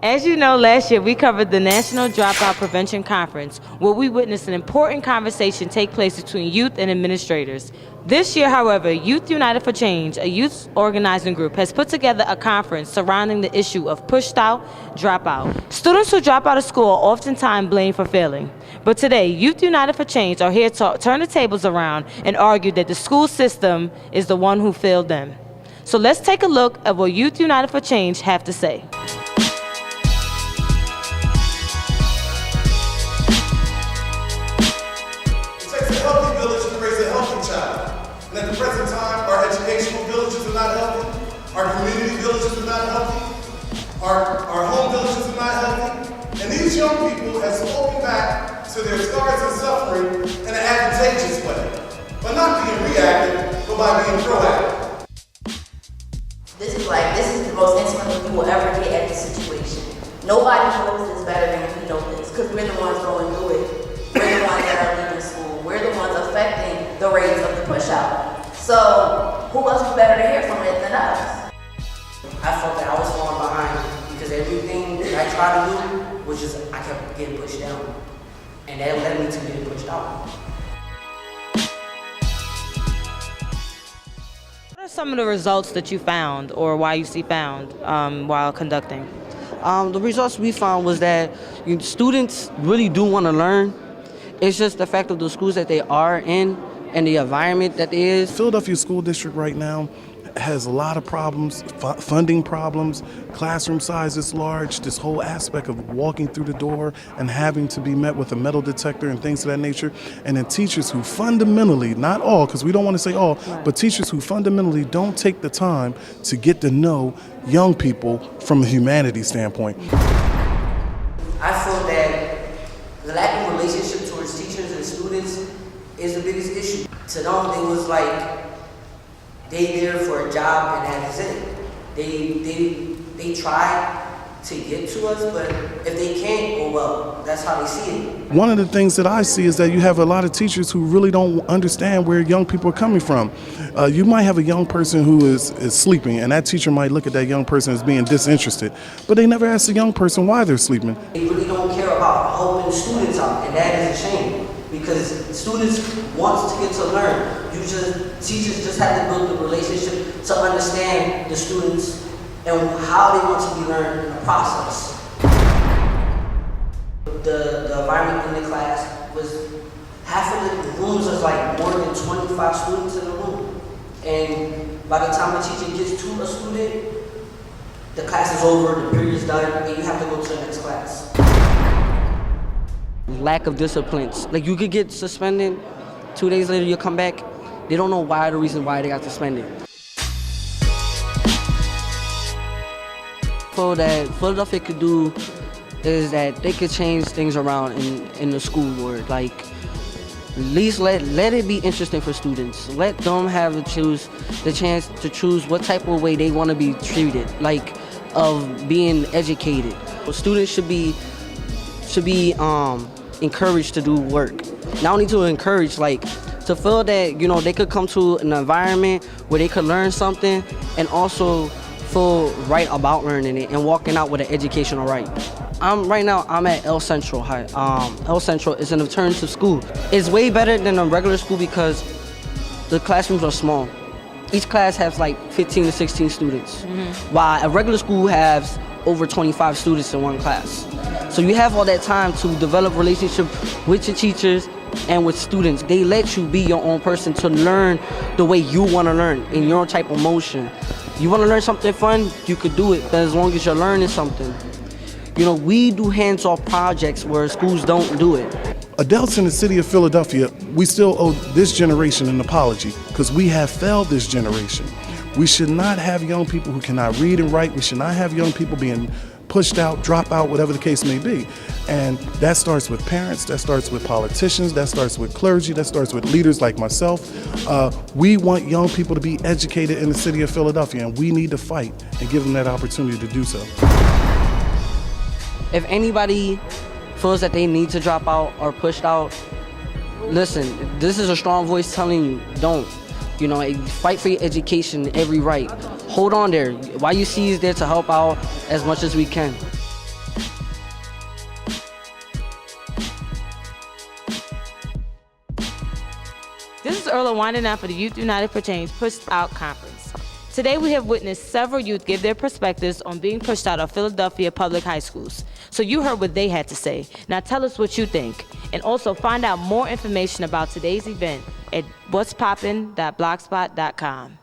As you know, last year we covered the National Dropout Prevention Conference, where we witnessed an important conversation take place between youth and administrators. This year, however, Youth United for Change, a youth organizing group, has put together a conference surrounding the issue of pushed out, dropout. Students who drop out of school are oftentimes blamed for failing. But today, Youth United for Change are here to turn the tables around and argue that the school system is the one who failed them. So let's take a look at what Youth United for Change have to say. And at the present time, our educational villages are not healthy, our community villages are not healthy, our home villages are not healthy, and these young people have spoken back to their scars and suffering in an advantageous way, but not being reactive, but by being proactive. This is the most intimate we will ever get at this situation. Nobody knows this better than we know this, because we're the ones going through it. We're the ones that are leaving school. We're the ones affecting the rates of the push-out. So, who else is better to hear from it than us? I felt that I was falling behind because everything that I tried to do was just, I kept getting pushed down. And that led me to getting pushed out. What are some of the results that you found, or YUC found, while conducting? The results we found was that students really do want to learn. It's just the fact of the schools that they are in and the environment that there is. Philadelphia School District right now has a lot of problems, funding problems, classroom size is large, this whole aspect of walking through the door and having to be met with a metal detector and things of that nature, and then teachers who fundamentally, not all, because we don't want to say all, but teachers who fundamentally don't take the time to get to know young people from a humanities standpoint. I feel that the lack of relationship towards teachers and students is the biggest issue. To them, it was like they there for a job and that is it. They try to get to us, but if they can't, oh well, that's how they see it. One of the things that I see is that you have a lot of teachers who really don't understand where young people are coming from. You might have a young person who is sleeping, and that teacher might look at that young person as being disinterested, but they never ask the young person why they're sleeping. They really don't care about helping students out, and that is a shame. Because students want to get to learn. Teachers just have to build the relationship to understand the students and how they want to be learned in the process. The environment in the class was, half of the rooms was like more than 25 students in a room. And by the time a teacher gets to a student, the class is over, the period is done, and you have to go to the next class. Lack of disciplines. Like, you could get suspended, 2 days later you'll come back, they don't know why, the reason why they got suspended. So that Philadelphia could do is that they could change things around in the school board. Like, at least let it be interesting for students. Let them have the chance to choose what type of way they want to be treated, like of being educated. Students should be encouraged to do work. Not only to encourage, like to feel that, they could come to an environment where they could learn something and also feel right about learning it and walking out with an educational right. Right now I'm at El Central High. El Central is an alternative school. It's way better than a regular school because the classrooms are small. Each class has like 15 to 16 students, while a regular school has over 25 students in one class. So you have all that time to develop relationship with your teachers and with students. They let you be your own person to learn the way you want to learn in your type of motion. You want to learn something fun, you could do it, but as long as you're learning something. We do hands-off projects where schools don't do it. Adults in the city of Philadelphia, we still owe this generation an apology because we have failed this generation. We should not have young people who cannot read and write. We should not have young people being pushed out, drop out, whatever the case may be. And that starts with parents, that starts with politicians, that starts with clergy, that starts with leaders like myself. We want young people to be educated in the city of Philadelphia, and we need to fight and give them that opportunity to do so. If anybody feels that they need to drop out or pushed out, listen, this is a strong voice telling you, don't. Fight for your education, every right. Hold on there. YUC is there to help out as much as we can. This is Earl winding down for the Youth United for Change Pushed Out Conference. Today we have witnessed several youth give their perspectives on being pushed out of Philadelphia public high schools. So you heard what they had to say. Now tell us what you think. And also find out more information about today's event at what'spoppin.blogspot.com.